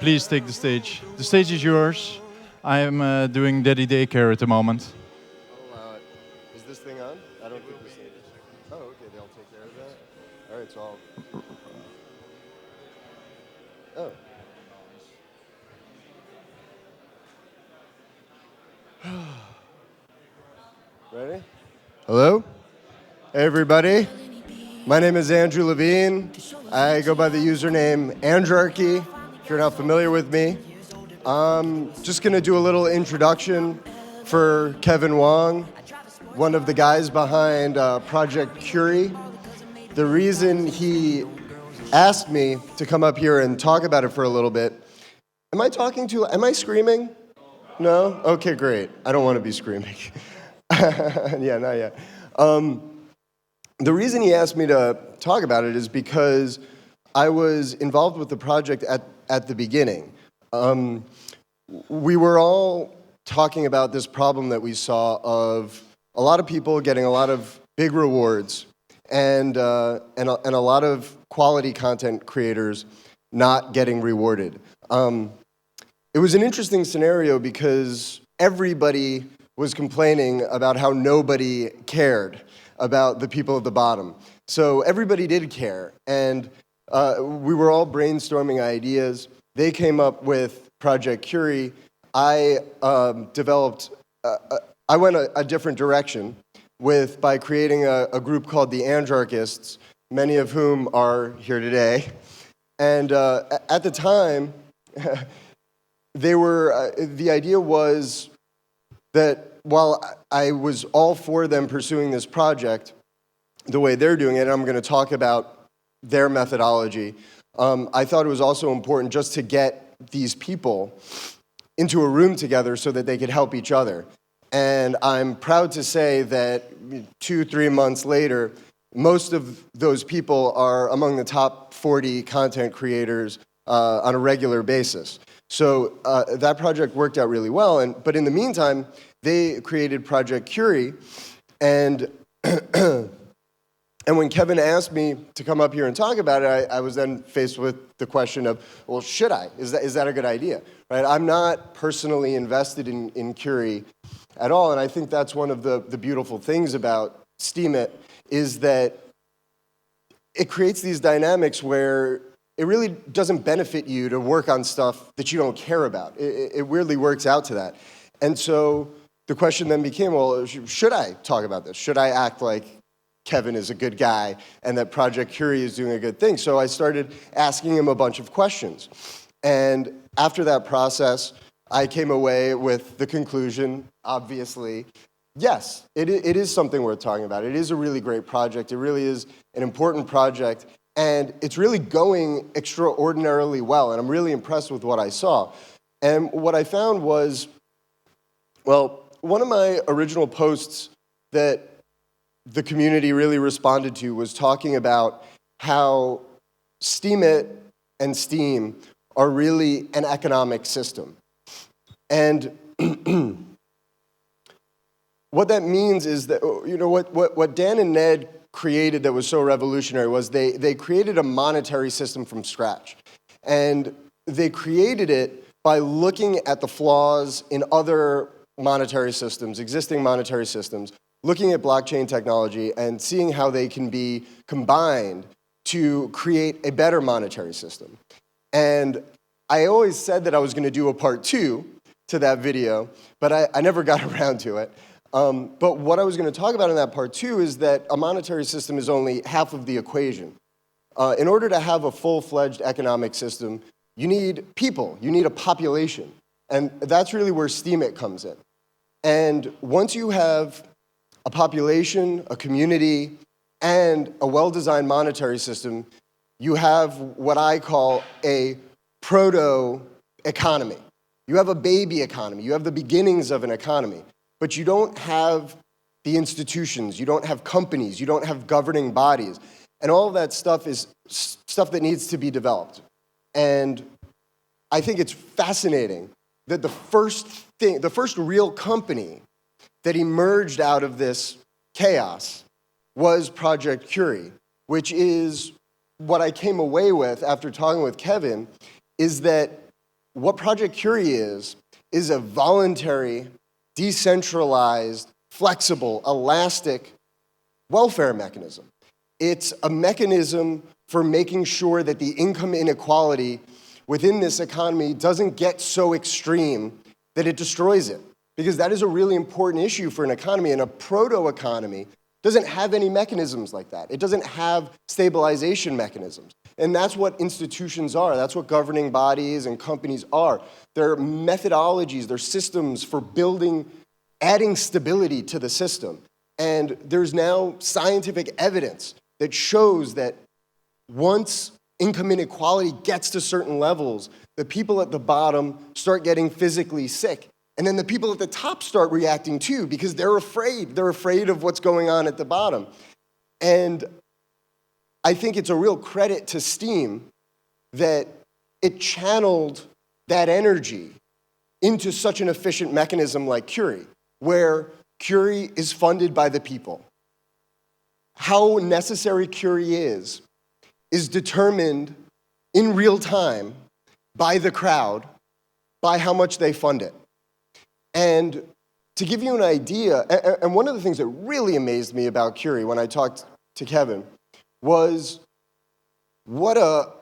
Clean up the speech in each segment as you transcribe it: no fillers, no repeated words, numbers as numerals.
please take the stage. The stage is yours. I am doing daddy daycare at the moment. I'll it. Is this thing on? I don't think this thing is. Oh, okay, they'll take care of that. All right, so I'll. Oh. Ready? Hello? Hey, everybody. My name is Andrew Levine. I go by the username Andrarchy, if you're not familiar with me. I'm just going to do a little introduction for Kevin Wong, one of the guys behind Project Curie. The reason he asked me to come up here and talk about it for a little bit. Am I screaming? No? Okay, great. I don't want to be screaming. Yeah, not yet. The reason he asked me to talk about it is because I was involved with the project at the beginning. We were all talking about this problem that we saw of a lot of people getting a lot of big rewards and a lot of quality content creators not getting rewarded. It was an interesting scenario because everybody was complaining about how nobody cared about the people at the bottom. So everybody did care, and we were all brainstorming ideas. They came up with Project Curie. I went a different direction by creating a group called the Andrarchists, many of whom are here today. And at the time, the idea was that while I was all for them pursuing this project the way they're doing it, and I'm going to talk about their methodology, I thought it was also important just to get these people into a room together so that they could help each other. And I'm proud to say that 2-3 months later, most of those people are among the top 40 content creators on a regular basis. So that project worked out really well. But in the meantime, they created Project Curie. And when Kevin asked me to come up here and talk about it, I was then faced with the question of, well, should I? Is that a good idea? Right? I'm not personally invested in Curie at all. And I think that's one of the beautiful things about Steemit is that it creates these dynamics where it really doesn't benefit you to work on stuff that you don't care about. It weirdly works out to that. And so the question then became, well, should I talk about this? Should I act like Kevin is a good guy and that Project Curie is doing a good thing? So I started asking him a bunch of questions. And after that process, I came away with the conclusion, obviously, yes, it is something worth talking about. It is a really great project. It really is an important project. And it's really going extraordinarily well. And I'm really impressed with what I saw. And what I found was, well, one of my original posts that the community really responded to was talking about how Steemit and Steam are really an economic system. And what that means is that, you know, what Dan and Ned created that was so revolutionary was they created a monetary system from scratch. And they created it by looking at the flaws in other monetary systems, existing monetary systems, looking at blockchain technology and seeing how they can be combined to create a better monetary system. And I always said that I was going to do a part 2 to that video, but I never got around to it. But what I was going to talk about in that part 2 is that a monetary system is only half of the equation. In order to have a full-fledged economic system, you need people, you need a population. And that's really where Steemit comes in. And once you have a population, a community, and a well-designed monetary system, you have what I call a proto-economy. You have a baby economy. You have the beginnings of an economy. But you don't have the institutions. You don't have companies. You don't have governing bodies. And all of that stuff is stuff that needs to be developed. And I think it's fascinating that the first real company that emerged out of this chaos was Project Curie, which is what I came away with after talking with Kevin, is that what Project Curie is a voluntary, decentralized, flexible, elastic welfare mechanism. It's a mechanism for making sure that the income inequality within this economy doesn't get so extreme that it destroys it. Because that is a really important issue for an economy, and a proto-economy doesn't have any mechanisms like that. It doesn't have stabilization mechanisms. And that's what institutions are. That's what governing bodies and companies are. They're methodologies, they're systems for adding stability to the system. And there's now scientific evidence that shows that once income inequality gets to certain levels, the people at the bottom start getting physically sick. And then the people at the top start reacting too, because they're afraid. They're afraid of what's going on at the bottom. And I think it's a real credit to STEAM that it channeled that energy into such an efficient mechanism like Curie, where Curie is funded by the people. How necessary Curie is determined in real time by the crowd, by how much they fund it. And to give you an idea, and one of the things that really amazed me about Curie when I talked to Kevin was what a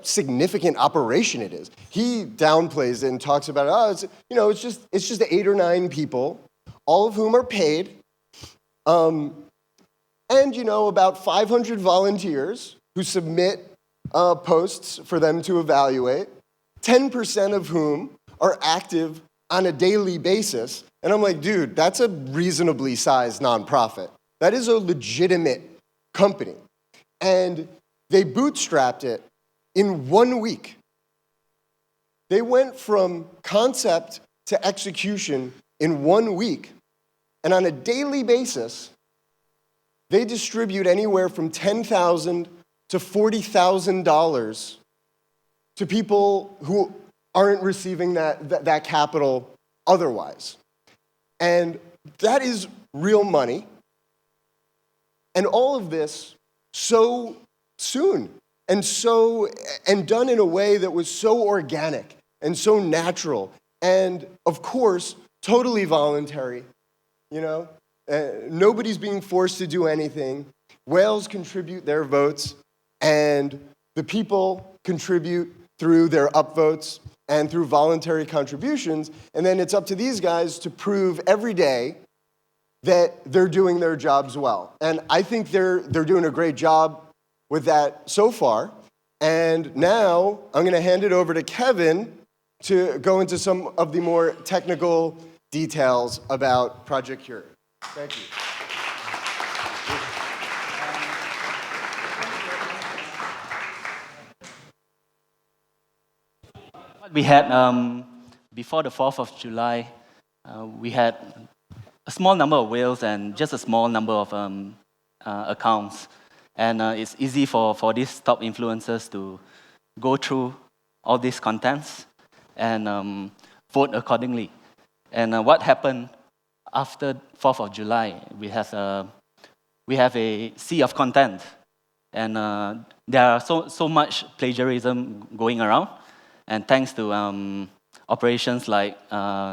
significant operation it is. He downplays it and talks about it's just 8 or 9 people, all of whom are paid, and about 500 volunteers who submit posts for them to evaluate, 10% of whom are active on a daily basis. And I'm like, dude, that's a reasonably sized nonprofit. That is a legitimate company. And they bootstrapped it in 1 week. They went from concept to execution in 1 week. And on a daily basis, they distribute anywhere from $10,000 to $40,000 to people who aren't receiving that capital otherwise. And that is real money. And all of this so soon and done in a way that was so organic and so natural and, of course, totally voluntary. Nobody's being forced to do anything. Whales contribute their votes, and the people contribute through their upvotes and through voluntary contributions, and then it's up to these guys to prove every day that they're doing their jobs well. And I think they're doing a great job with that so far. And now I'm going to hand it over to Kevin to go into some of the more technical details about Project Curie. Thank you. We had, before the 4th of July, we had a small number of whales and just a small number of accounts. And it's easy for these top influencers to go through all these contents and vote accordingly. And what happened after 4th of July, we have a sea of content. And there are so much plagiarism going around. And thanks to operations like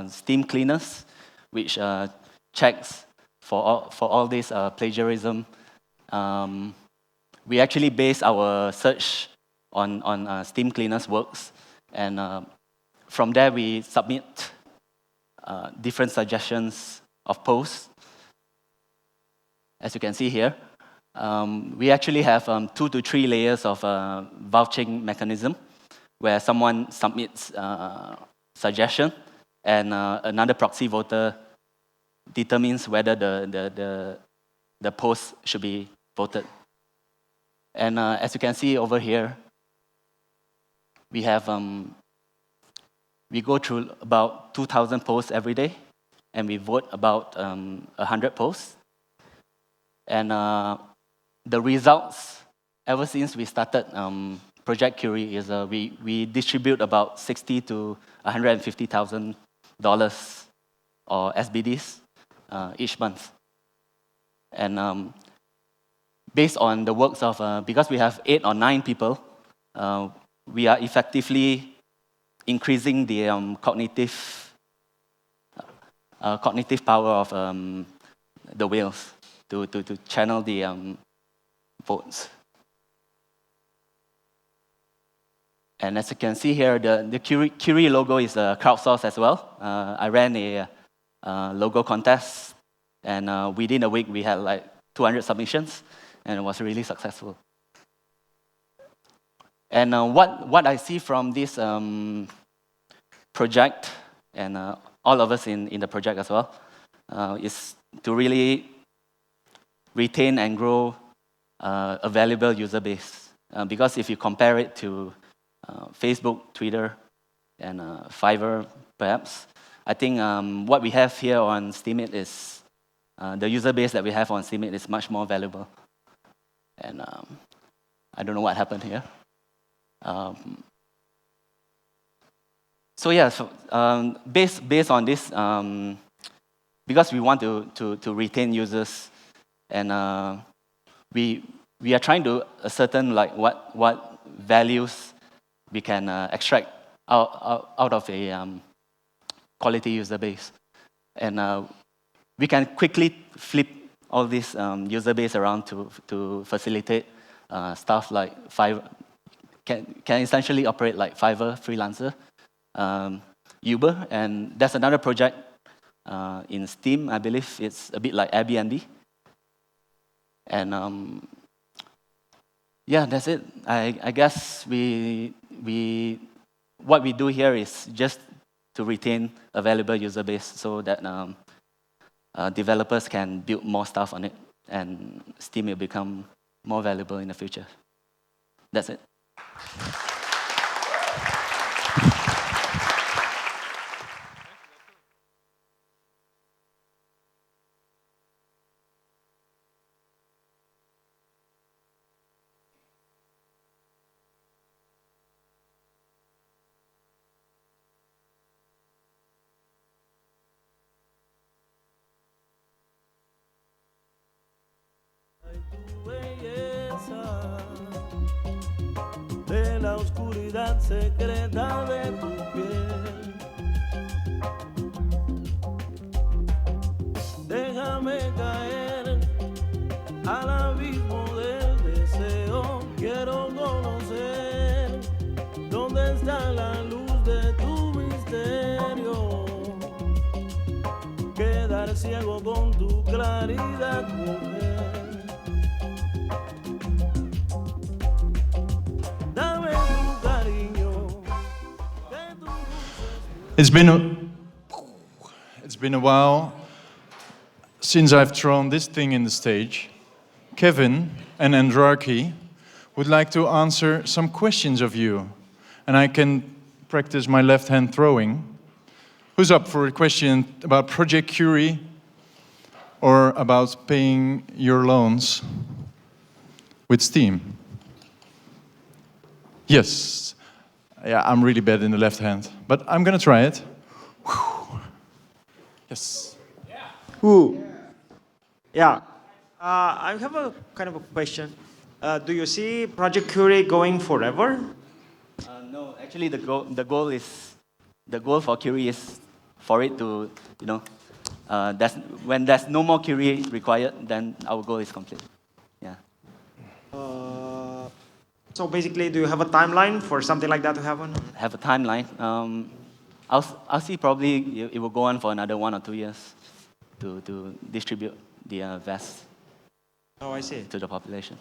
Steam Cleaners, which checks for all this plagiarism, we actually base our search on Steam Cleaners works. And from there, we submit different suggestions of posts. As you can see here, we actually have 2 to 3 layers of vouching mechanism, where someone submits suggestion, and another proxy voter determines whether the post should be voted. And as you can see over here, we have we go through about 2,000 posts every day, and we vote about 100 posts. And the results, ever since we started Project Curie, is we distribute about $60,000 to $150,000 or SBDs each month. And based on the works of, because we have 8 or 9 people, we are effectively increasing the cognitive power of the whales to channel the votes. And as you can see here, the Curie logo is crowdsourced as well. I ran a logo contest, and within a week we had like 200 submissions, and it was really successful. And what I see from this project, and all of us in the project as well, is to really retain and grow a valuable user base. Because if you compare it to Facebook, Twitter, and Fiverr, perhaps, I think what we have here on Steemit is, the user base that we have on Steemit is much more valuable. And I don't know what happened here. So yeah, based on this, because we want to retain users, and we are trying to ascertain like what values we can extract out of a quality user base, and we can quickly flip all this user base around to facilitate stuff like Fiverr. Can essentially operate like Fiverr, Freelancer, Uber, and that's another project in Steam. I believe it's a bit like Airbnb. And yeah, that's it. I guess what we do here is just to retain a valuable user base so that developers can build more stuff on it, and Steam will become more valuable in the future. That's it. De la oscuridad secreta de tu piel, déjame caer al abismo del deseo. Quiero conocer dónde está la luz de tu misterio, quedar ciego con tu claridad, mujer. It's been a while since I've thrown this thing in the stage. Kevin and Andrarchy would like to answer some questions of you, and I can practice my left hand throwing. Who's up for a question about Project Curie or about paying your loans with Steam? Yes. Yeah, I'm really bad in the left hand, but I'm gonna try it. Whew. Yes. Yeah. Who? Yeah. I have a kind of a question. Do you see Project Curie going forever? No, actually, the goal for Curie is for it to, when there's no more Curie required, then our goal is complete. Yeah. So basically, do you have a timeline for something like that to happen? Have a timeline. I'll see. Probably it will go on for another 1 or 2 years to distribute the vests. Oh, I see. To the population.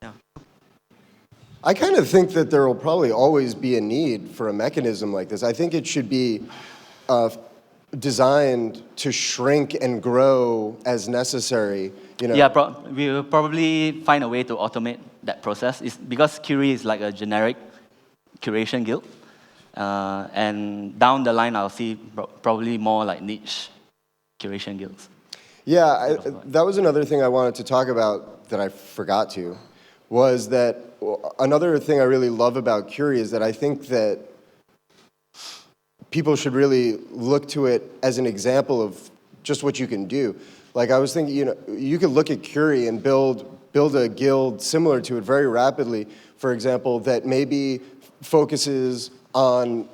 Yeah. I kind of think that there will probably always be a need for a mechanism like this. I think it should be designed to shrink and grow as necessary. Yeah, we will probably find a way to automate that process. It's because Curie is like a generic curation guild, and down the line I'll see probably more like niche curation guilds. Yeah, that was another thing I wanted to talk about that I forgot to, was that another thing I really love about Curie is that I think that people should really look to it as an example of just what you can do. Like I was thinking, you could look at Curie and build a guild similar to it very rapidly, for example, that maybe focuses on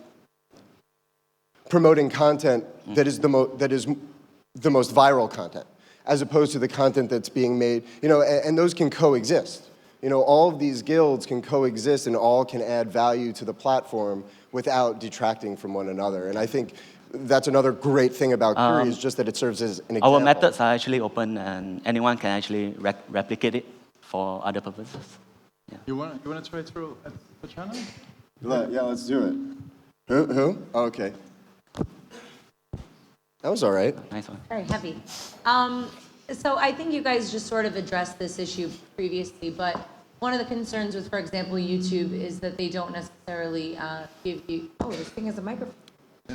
promoting content that is the most viral content, as opposed to the content that's being made, and those can coexist. All of these guilds can coexist and all can add value to the platform without detracting from one another. And I think that's another great thing about Curie is just that it serves as an example. Our methods are actually open and anyone can actually replicate it for other purposes. Yeah. You want to try through at the channel? Yeah, let's do it. Who? Oh, okay. That was all right. Nice one. Very heavy. So I think you guys just sort of addressed this issue previously, but one of the concerns with, for example, YouTube is that they don't necessarily give you. Oh, this thing has a microphone.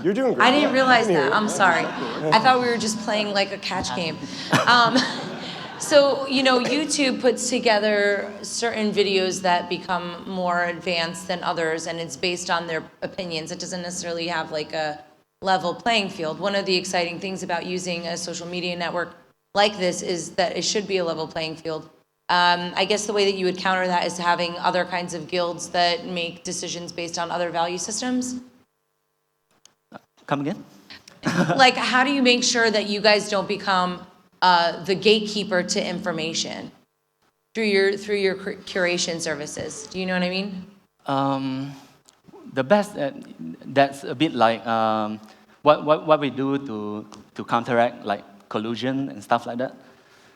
You're doing great. I didn't realize that. I'm sorry. I thought we were just playing like a catch game. So, YouTube puts together certain videos that become more advanced than others, and it's based on their opinions. It doesn't necessarily have like a level playing field. One of the exciting things about using a social media network like this is that it should be a level playing field. I guess the way that you would counter that is having other kinds of guilds that make decisions based on other value systems. Come again? Like, how do you make sure that you guys don't become the gatekeeper to information through your curation services? Do you know what I mean? The best, that's a bit like what we do to counteract like collusion and stuff like that.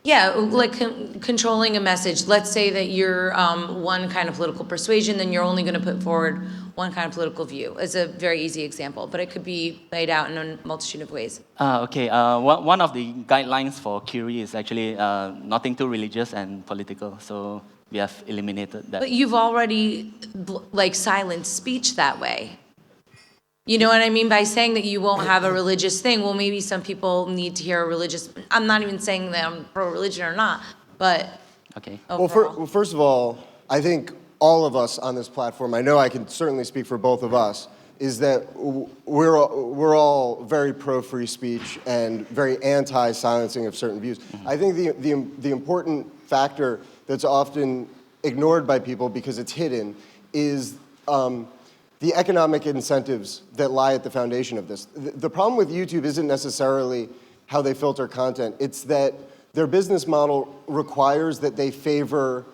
Yeah, like controlling a message. Let's say that you're one kind of political persuasion, then you're only going to put forward one kind of political view. It's a very easy example, but it could be played out in a multitude of ways. Okay, one of the guidelines for Curie is actually nothing too religious and political, so we have eliminated that. But you've already silenced speech that way. You know what I mean? By saying that you won't have a religious thing, well, maybe some people need to hear a religious. I'm not even saying that I'm pro-religion or not, but okay. Overall. Well, first of all, I think all of us on this platform, I know I can certainly speak for both of us, is that we're all very pro-free speech and very anti-silencing of certain views. I think the important factor that's often ignored by people because it's hidden is the economic incentives that lie at the foundation of this. The problem with YouTube isn't necessarily how they filter content. It's that their business model requires that they favor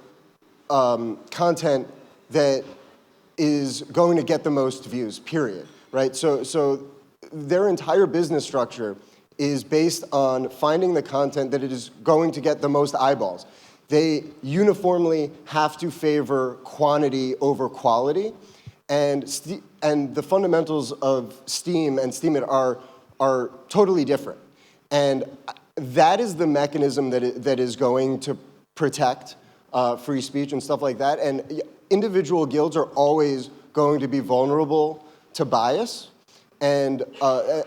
content that is going to get the most views, period, right? So their entire business structure is based on finding the content that it is going to get the most eyeballs. They uniformly have to favor quantity over quality. And the fundamentals of Steem and Steemit are totally different. And that is the mechanism that is going to protect free speech and stuff like that. And individual guilds are always going to be vulnerable to bias. And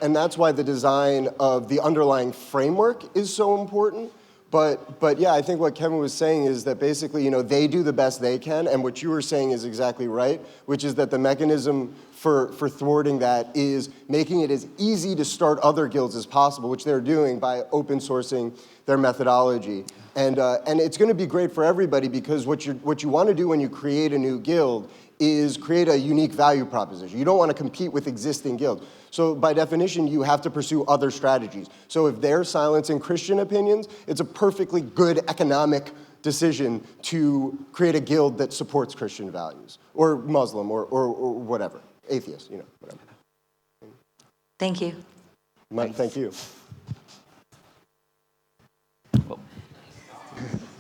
that's why the design of the underlying framework is so important. But yeah, I think what Kevin was saying is that basically, they do the best they can, and what you were saying is exactly right, which is that the mechanism for thwarting that is making it as easy to start other guilds as possible, which they're doing by open sourcing their methodology. And it's going to be great for everybody because what you want to do when you create a new guild is create a unique value proposition. You don't want to compete with existing guilds. So by definition, you have to pursue other strategies. So if they're silencing Christian opinions, it's a perfectly good economic decision to create a guild that supports Christian values, or Muslim, or whatever, atheist, whatever. Thank you. Thank you.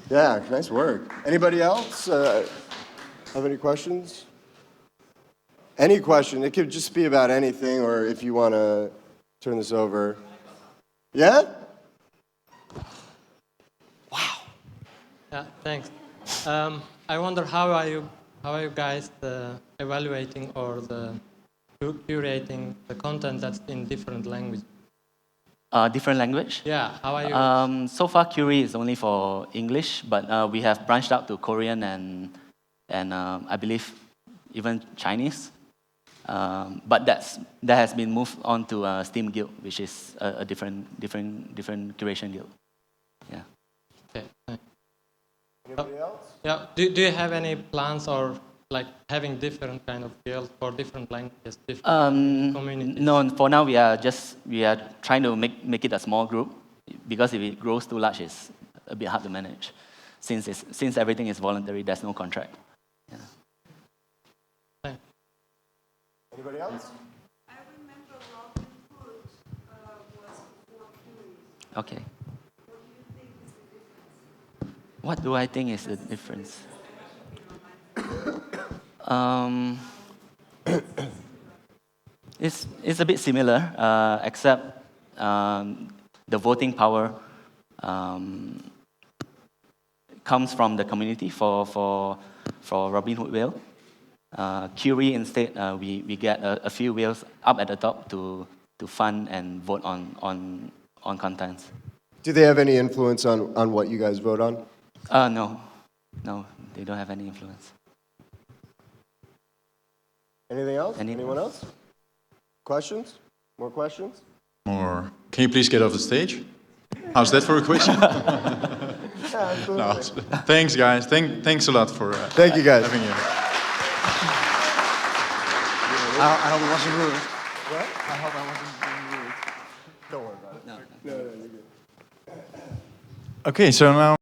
Yeah, nice work. Anybody else have any questions? Any question. It could just be about anything, or if you want to turn this over. Yeah? Wow. Yeah, thanks. I wonder how are you guys evaluating or curating the content that's in different languages? Different language? Yeah, how are you? So far, Curie is only for English, but we have branched out to Korean and I believe even Chinese. But that has been moved on to Steem Guild, which is a different curation guild. Yeah. Okay. Thanks. Anybody else? Yeah. Do you have any plans or like having different kind of guilds for different languages, different communities? No, for now we are trying to make it a small group, because if it grows too large, it's a bit hard to manage. Since everything is voluntary, there's no contract. Yeah. Thanks. Anybody else? I remember Robin Hood was before Curie. Okay. What do you think is the difference? What do I think is the difference? It's a bit similar, except the voting power comes from the community for Robin Hood Whale. Curie, instead, we get a few whales up at the top to fund and vote on contents. Do they have any influence on what you guys vote on? No, they don't have any influence. Anything else? Anyone? Anyone else? Questions? More questions? More. Can you please get off the stage? How's that for a question? Yeah, absolutely. No. Thanks, guys. Thanks a lot for Thank you, guys. having you. I hope it wasn't rude. What? I hope I wasn't being rude. Don't worry about it. No. No, you're good. Okay, so now